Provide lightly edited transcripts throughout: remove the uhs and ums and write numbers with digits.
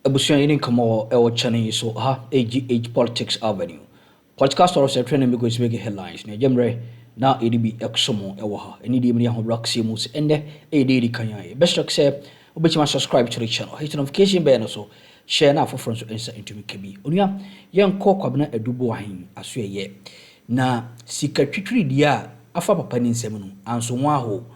Ebusuan yini kamo ewo channel so AGH Politics Avenue. Podcast or se trend me go to make headlines. Ne jemre na EDB exomo ewo ha. Eni di me ho roxy mus ende EDD kanya. Best luck say obechima subscribe to the channel. Hit notification bell so share na for friends to answer into me kebi. Onua yenko Kwabena Adu Boahen aso ye. Na sika twitwiri dia afa papa ni nsem no anso ho aho.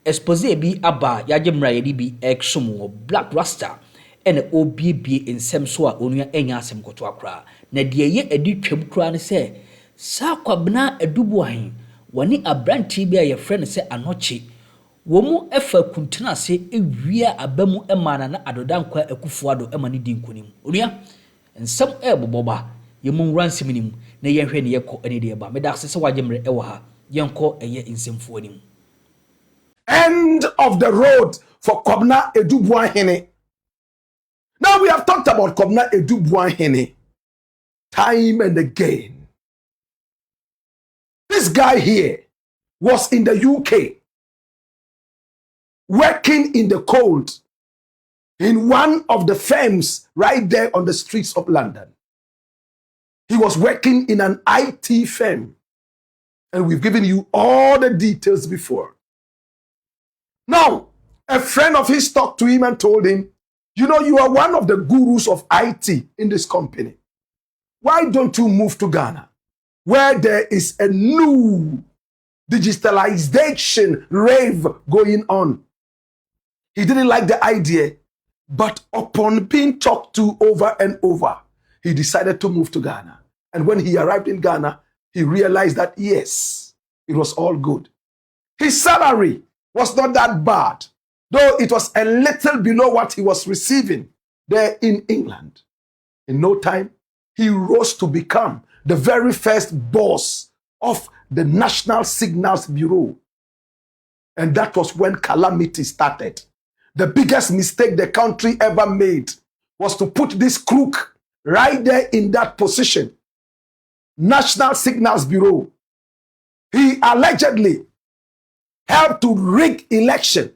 Expose bi aba ya jemra EDB exomo Black Rasta. Ene obibie nsem so a onua enya asem koto akra na de ye edi twam kra ne se sa Kwabena Adu Boahen wani abranti bi a ye frɛ ne se anochi wo mu efa kuntena se ewia abamu emana na adodankwa akufuado emane di nkonim onua nsem eboboba ye mu nransem nim na ye hwɛ ne ye kɔ ene de ba meda se wajemre ewo ha ye nkɔ eye nsemfo anim. End of the road for Kwabena Adu Boahen. Now we have talked about Kwabena Adu Boahen time and again. This guy here was in the UK, working in the cold in one of the firms right there on the streets of London. He was working in an IT firm, and we've given you all the details before. Now, a friend of his talked to him and told him, you know, you are one of the gurus of IT in this company. Why don't you move to Ghana, where there is a new digitalization rave going on? He didn't like the idea, but upon being talked to over and over, he decided to move to Ghana. And when he arrived in Ghana, he realized that, yes, it was all good. His salary was not that bad, though it was a little below what he was receiving there in England. In no time, he rose to become the very first boss of the National Signals Bureau. And that was when calamity started. The biggest mistake the country ever made was to put this crook right there in that position. National Signals Bureau. He allegedly helped to rig elections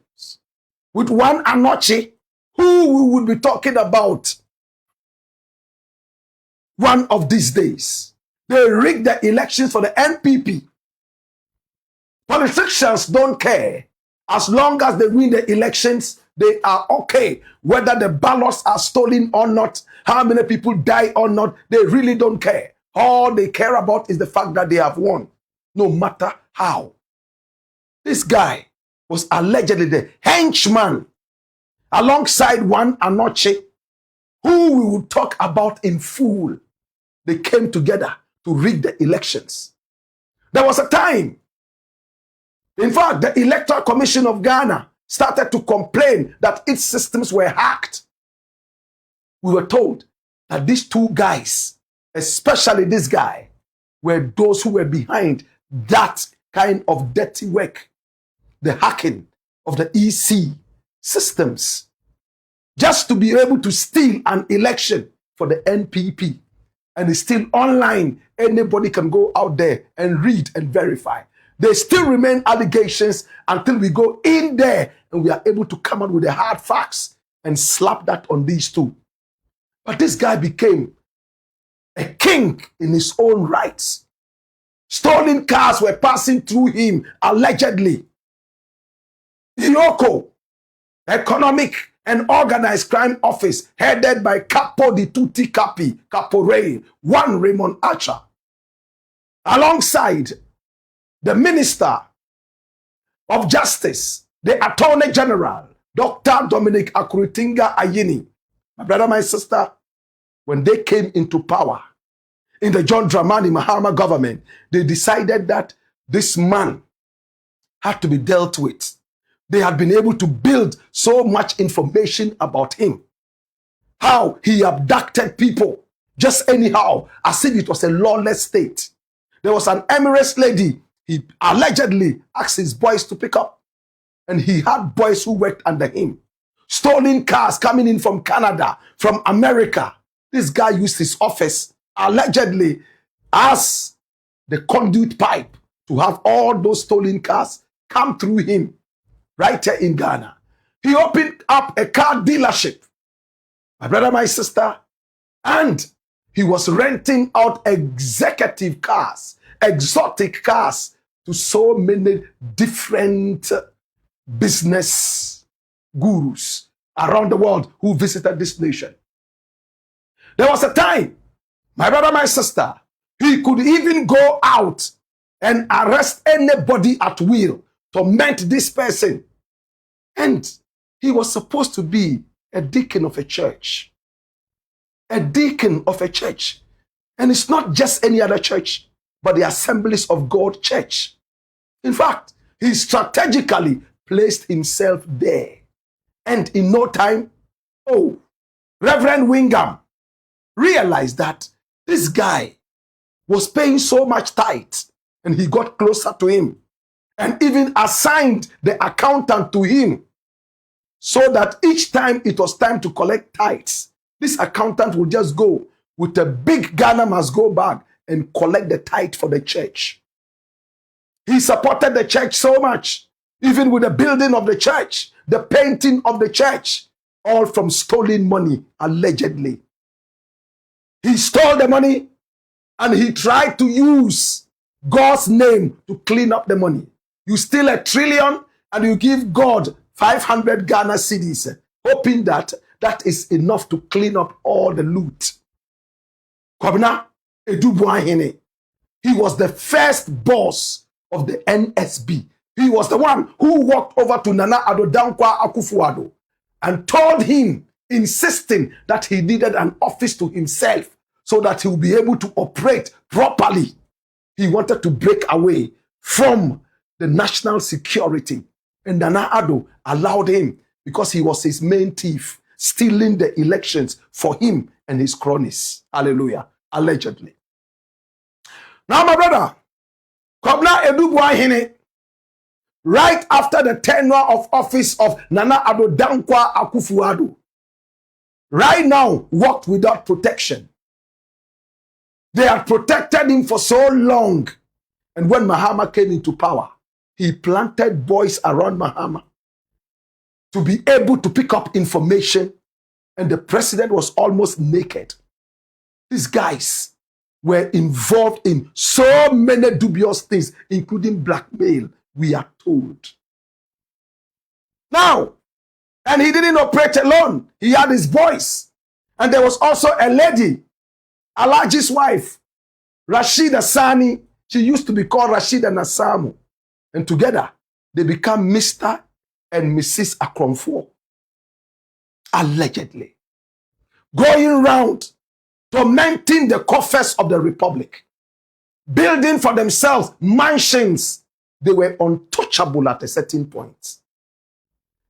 with one Anochi, who we will be talking about one of these days. They rigged the elections for the NPP. Politicians don't care. As long as they win the elections, they are okay. Whether the ballots are stolen or not, how many people die or not, they really don't care. All they care about is the fact that they have won, no matter how. This guy was allegedly the henchman alongside one Anoche, who we will talk about in full. They came together to rig the elections. There was a time, in fact, the Electoral Commission of Ghana started to complain that its systems were hacked. We were told that these two guys, especially this guy, were those who were behind that kind of dirty work. The hacking of the EC systems, just to be able to steal an election for the NPP. And it's still online. Anybody can go out there and read and verify. They still remain allegations until we go in there and we are able to come out with the hard facts and slap that on these two. But this guy became a king in his own rights. Stolen cars were passing through him, allegedly. Yoko, Economic and Organized Crime Office, headed by Capo di Tutti Capi, Caporal, one Raymond Archer, alongside the Minister of Justice, the Attorney General, Dr. Dominic Akuritinga Ayini. My brother, my sister, when they came into power in the John Dramani Mahama government, they decided that this man had to be dealt with. They had been able to build so much information about him. How he abducted people just anyhow, as if it was a lawless state. There was an Emirates lady he allegedly asked his boys to pick up. And he had boys who worked under him. Stolen cars coming in from Canada, from America. This guy used his office allegedly as the conduit pipe to have all those stolen cars come through him right here in Ghana. He opened up a car dealership My brother, my sister, and he was renting out executive cars, exotic cars to so many different business gurus around the world who visited this nation. There was a time, my brother, my sister, he could even go out and arrest anybody at will, torment this person. And he was supposed to be a deacon of a church. A deacon of a church. And it's not just any other church, but the Assemblies of God church. In fact, he strategically placed himself there. And in no time, Reverend Wingham realized that this guy was paying so much tithe, and he got closer to him and even assigned the accountant to him, so that each time it was time to collect tithes, this accountant would just go with a big Ghana must go bag and collect the tithe for the church. He supported the church so much, even with the building of the church, the painting of the church, all from stolen money, allegedly. He stole the money and he tried to use God's name to clean up the money. You steal $1 trillion and you give God 500 Ghana cedis, hoping that that is enough to clean up all the loot. Kwabena Adu Boahen, he was the first boss of the NSB. He was the one who walked over to Nana Addo Akufo-Addo and told him, insisting that he needed an office to himself so that he would be able to operate properly. He wanted to break away from the national security. And Nana Addo allowed him because he was his main thief, stealing the elections for him and his cronies. Hallelujah. Allegedly. Now, my brother, Kwabena Adu Boahen, right after the tenure of office of Nana Addo Akufo-Addo, right now walked without protection. They had protected him for so long. And when Mahama came into power, he planted boys around Mahama to be able to pick up information, and the president was almost naked. These guys were involved in so many dubious things, including blackmail, we are told. Now, and he didn't operate alone. He had his boys. And there was also a lady, Alaji's wife, Rashida Sani. She used to be called Rashida Nasamu. And together, they become Mr. and Mrs. Akromfo. Allegedly. Going around, tormenting the coffers of the republic. Building for themselves mansions. They were untouchable at a certain point.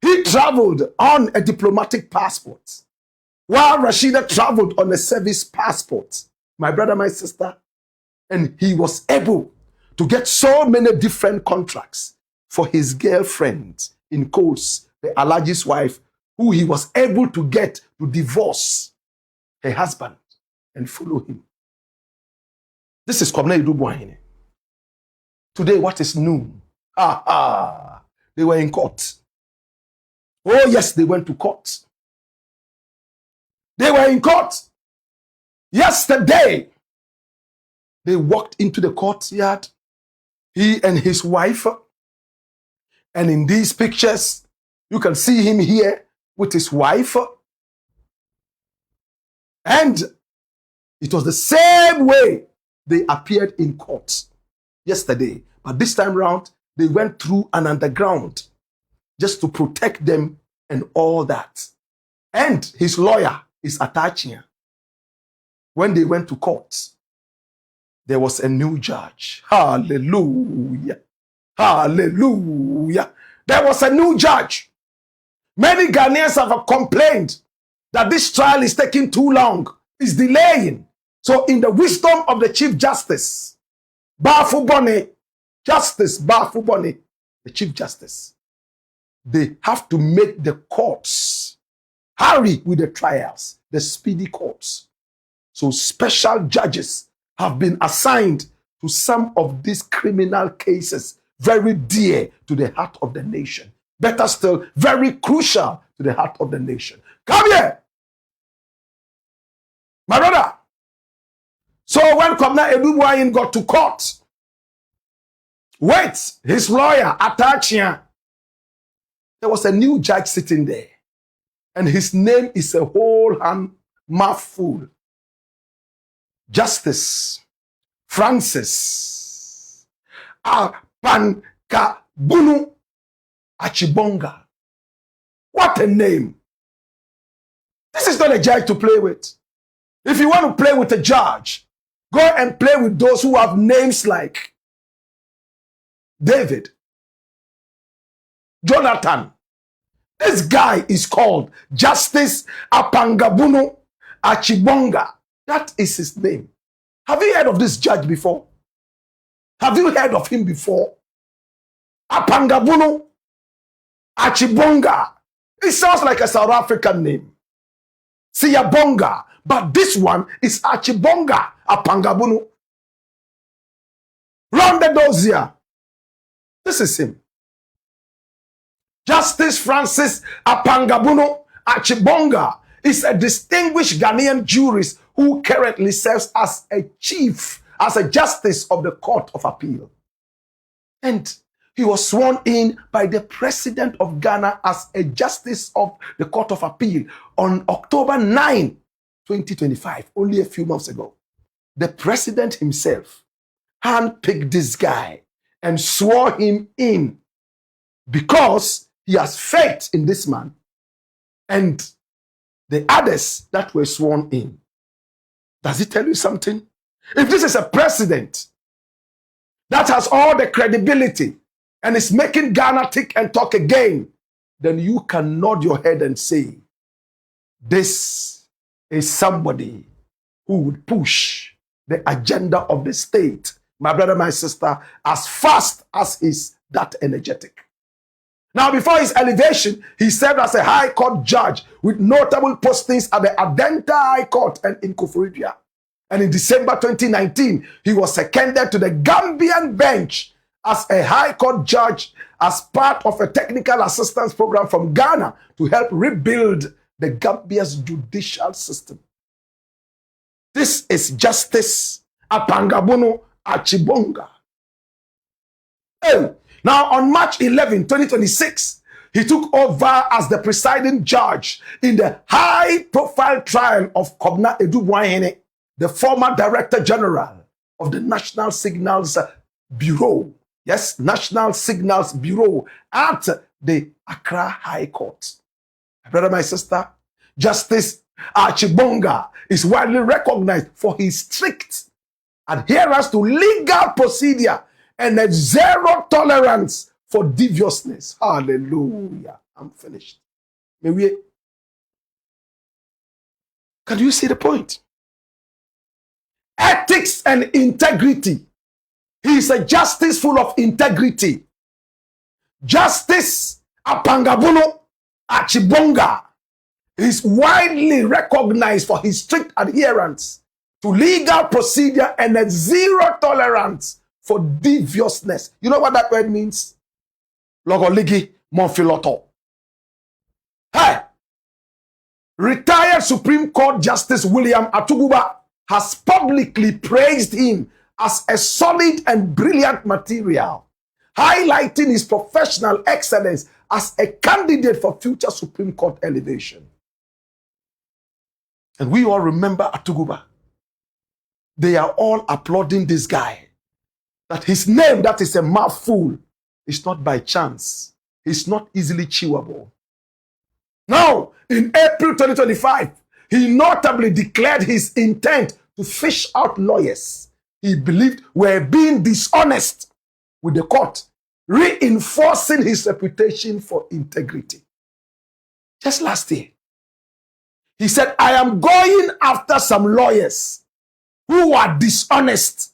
He traveled on a diplomatic passport, while Rashida traveled on a service passport. My brother, my sister. And he was able to get so many different contracts for his girlfriend, in quotes, the Alaji's wife, who he was able to get to divorce her husband and follow him. This is Kwabena Adu Boahen. Today, what is new? They were in court. Oh, yes, they went to court. They were in court. Yesterday, they walked into the courtyard, he and his wife. And in these pictures, you can see him here with his wife. And it was the same way they appeared in court yesterday. But this time round, they went through an underground just to protect them and all that. And his lawyer is attaching. When they went to court, there was a new judge. Hallelujah. Hallelujah. There was a new judge. Many Ghanaians have complained that this trial is taking too long, is delaying. So in the wisdom of the Chief Justice, Bafubone, Justice Bafubone, the Chief Justice, they have to make the courts hurry with the trials, the speedy courts. So special judges have been assigned to some of these criminal cases, very dear to the heart of the nation. Better still, very crucial to the heart of the nation. Come here. My brother. So when Kwabena Adu got to court, wait, his lawyer, Atachia, there was a new judge sitting there. And his name is a whole mouthful. Justice Francis Apangabunu Achibonga. What a name. This is not a judge to play with. If you want to play with a judge, go and play with those who have names like David, Jonathan. This guy is called Justice Apangabunu Achibonga. That is his name. Have you heard of this judge before? Have you heard of him before? Apangabunu Achibonga. It sounds like a South African name. Siyabonga. But this one is Achibonga Apangabunu. Round the doors here. This is him. Justice Francis Apangabunu Achibonga is a distinguished Ghanaian jurist who currently serves as a justice of the Court of Appeal. And he was sworn in by the President of Ghana as a justice of the Court of Appeal on October 9, 2025, only a few months ago. The President himself handpicked this guy and swore him in because he has faith in this man and the others that were sworn in. Does it tell you something? If this is a president that has all the credibility and is making Ghana tick and talk again, then you can nod your head and say, this is somebody who would push the agenda of the state, my brother, my sister, as fast as he's that energetic. Now, before his elevation, he served as a High Court judge with notable postings at the Adenta High Court and in Koforidua. And in December 2019, he was seconded to the Gambian bench as a High Court judge as part of a technical assistance program from Ghana to help rebuild the Gambia's judicial system. This is Justice Apangabunu Achibonga. Now, on March 11, 2026, he took over as the presiding judge in the high-profile trial of Kwabena Adu, the former Director General of the National Signals Bureau. Yes, National Signals Bureau at the Accra High Court. My brother, my sister, Justice Achibonga is widely recognized for his strict adherence to legal procedure and a zero tolerance for deviousness. Hallelujah. I'm finished. Can you see the point? Ethics and integrity. He is a justice full of integrity. Justice Apangabunu Achibonga is widely recognized for his strict adherence to legal procedure and a zero tolerance for deviousness. You know what that word means? Logoligi monfiloto. Hey! Retired Supreme Court Justice William Atuguba has publicly praised him as a solid and brilliant material, highlighting his professional excellence as a candidate for future Supreme Court elevation. And we all remember Atuguba. They are all applauding this guy. That his name, that is a mouthful, is not by chance. It's not easily chewable. Now, in April 2025, he notably declared his intent to fish out lawyers he believed were being dishonest with the court, reinforcing his reputation for integrity. Just last year, he said, I am going after some lawyers who are dishonest,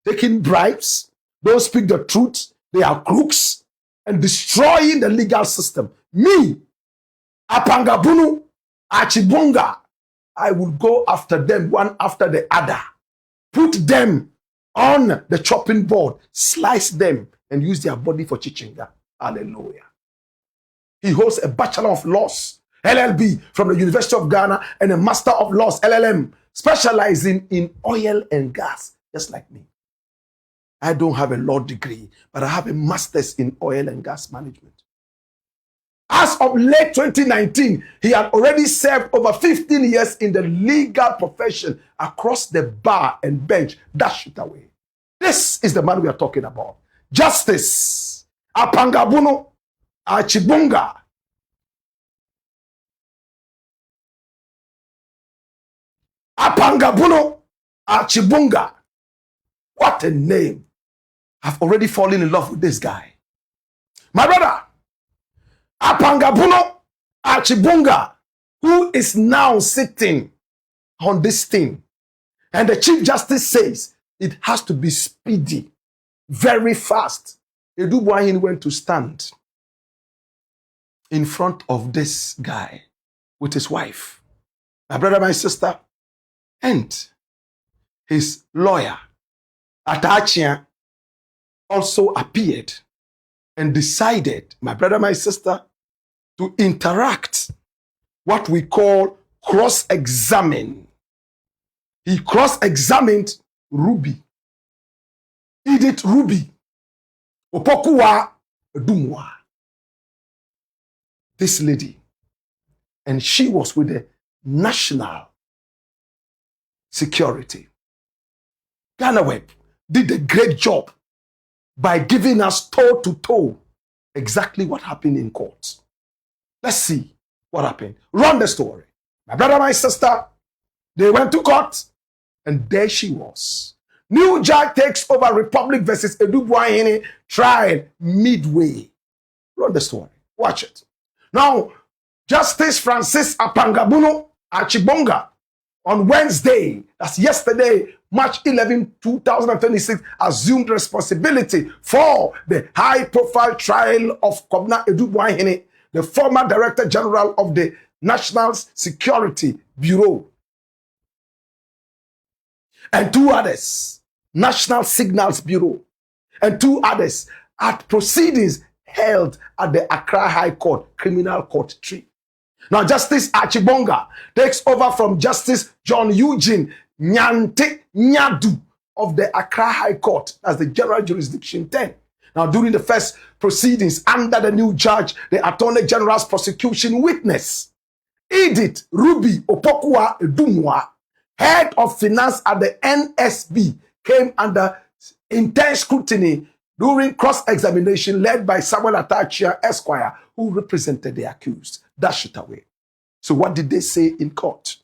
taking bribes, don't speak the truth, they are crooks, and destroying the legal system. Me, Apangabunu Achibonga, I will go after them one after the other. Put them on the chopping board, slice them, and use their body for chichinga. Hallelujah. He holds a Bachelor of Laws, LLB, from the University of Ghana, and a Master of Laws, LLM, specializing in oil and gas, just like me. I don't have a law degree, but I have a master's in oil and gas management. As of late 2019, he had already served over 15 years in the legal profession across the bar and bench. Dash it away. This is the man we are talking about. Justice Apangabunu Achibonga. Apangabunu Achibonga. What a name. I've already fallen in love with this guy. My brother, Apangabunu Achibonga, who is now sitting on this thing. And the Chief Justice says it has to be speedy, very fast. Edu Boahen went to stand in front of this guy with his wife, my brother, my sister, and his lawyer, Atachia, also appeared and decided, my brother, my sister, to interact, what we call cross-examine. He cross-examined Ruby. Edith Ruby. Opokuwa Dumwa. This lady. And she was with the National Security. Ghana Web did a great job by giving us toe-to-toe exactly what happened in court. Let's see what happened. Run the story. My brother, my sister, they went to court, and there she was. New judge takes over Republic versus Edu Boahen trial midway. Run the story. Watch it. Now, Justice Francis Apangabunu Achibonga on Wednesday, that's yesterday, March 11, 2026, assumed responsibility for the high-profile trial of Kwabena Adu, the former Director General of the National Security Bureau, and two others, National Signals Bureau, and two others at proceedings held at the Accra High Court, Criminal Court 3. Now, Justice Achibonga takes over from Justice John Eugene Nyadu of the Accra High Court, that's the General Jurisdiction 10. Now, during the first proceedings under the new judge, the Attorney General's prosecution witness, Edith Ruby Opokuwa Dumwa, head of finance at the NSB, came under intense scrutiny during cross-examination led by Samuel Atachia Esquire, who represented the accused. Dash it away. So what did they say in court?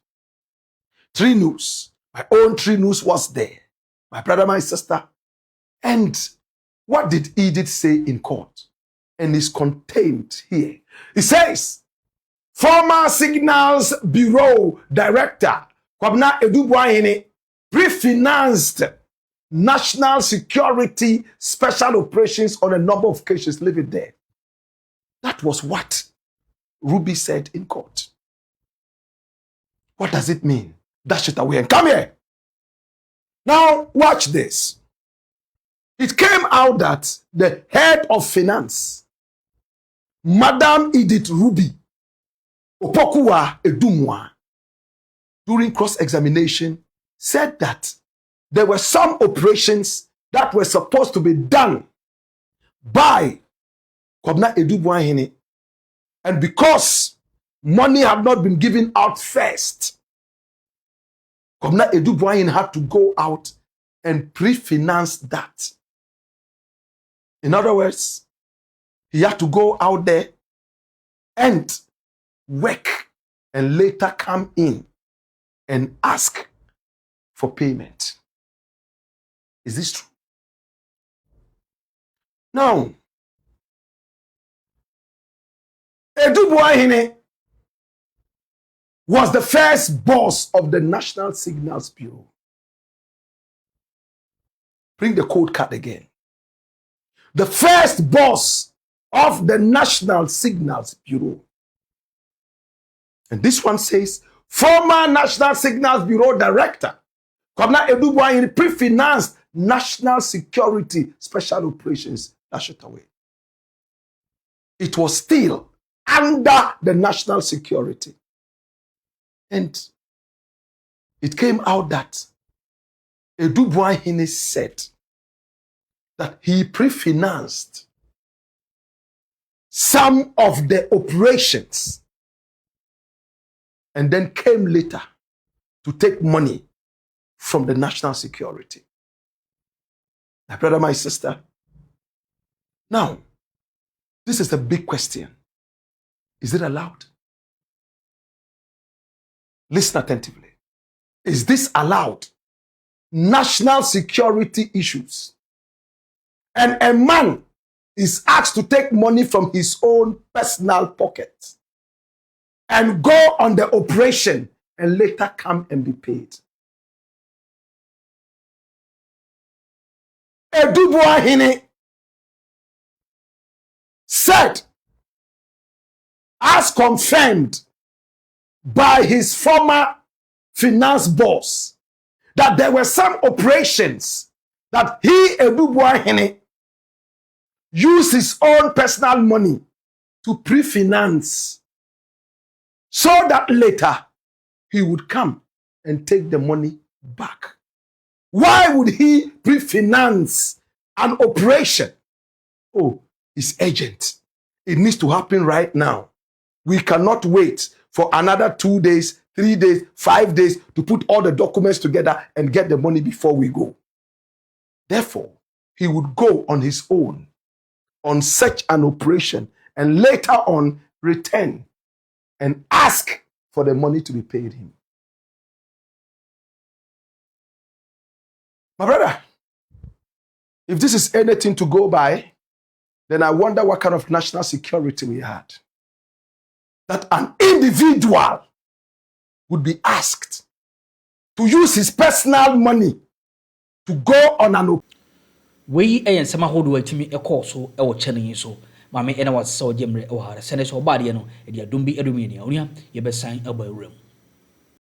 3 News. My own 3 News was there. My brother, my sister. And what did Edith say in court? And is contained here. It says, former Signals Bureau Director Kwabena Adu pre-financed national security special operations on a number of cases. Leave it there. That was what Ruby said in court. What does it mean? Dash it away and come here. Now, watch this. It came out that the head of finance, Madam Edith Ruby Opokuwa Edumwa, during cross-examination, said that there were some operations that were supposed to be done by Kwabena Adu Boahen, and because money had not been given out first, Kwabena Adu Boahen had to go out and pre-finance that. In other words, he had to go out there and work and later come in and ask for payment. Is this true? Now, Edu Boahen was the first boss of the National Signals Bureau. Bring the code card again. The first boss of the National Signals Bureau. And this one says, former National Signals Bureau Director Kwabena Adu Boahen pre-financed national security special operations. Dash it away. It was still under the national security. And it came out that Boahen said that he pre-financed some of the operations and then came later to take money from the national security. My brother, my sister, now, this is the big question. Is it allowed? Listen attentively. Is this allowed? National security issues. And a man is asked to take money from his own personal pocket and go on the operation and later come and be paid. Boahen said, as confirmed by his former finance boss, that there were some operations that Boahen used his own personal money to pre-finance so that later he would come and take the money back. Why would he pre-finance an operation? Oh, it's urgent. It needs to happen right now. We cannot wait for another 2 days, 3 days, 5 days to put all the documents together and get the money before we go. Therefore, he would go on his own on such an operation and later on return and ask for the money to be paid him. My brother, if this is anything to go by, then I wonder what kind of national security we had. That an individual would be asked to use his personal money to go on an we and some hold way to me a course or channel so. Mammy and I was so jemre or her senator body, and you don't be a Romania, you best sign a room.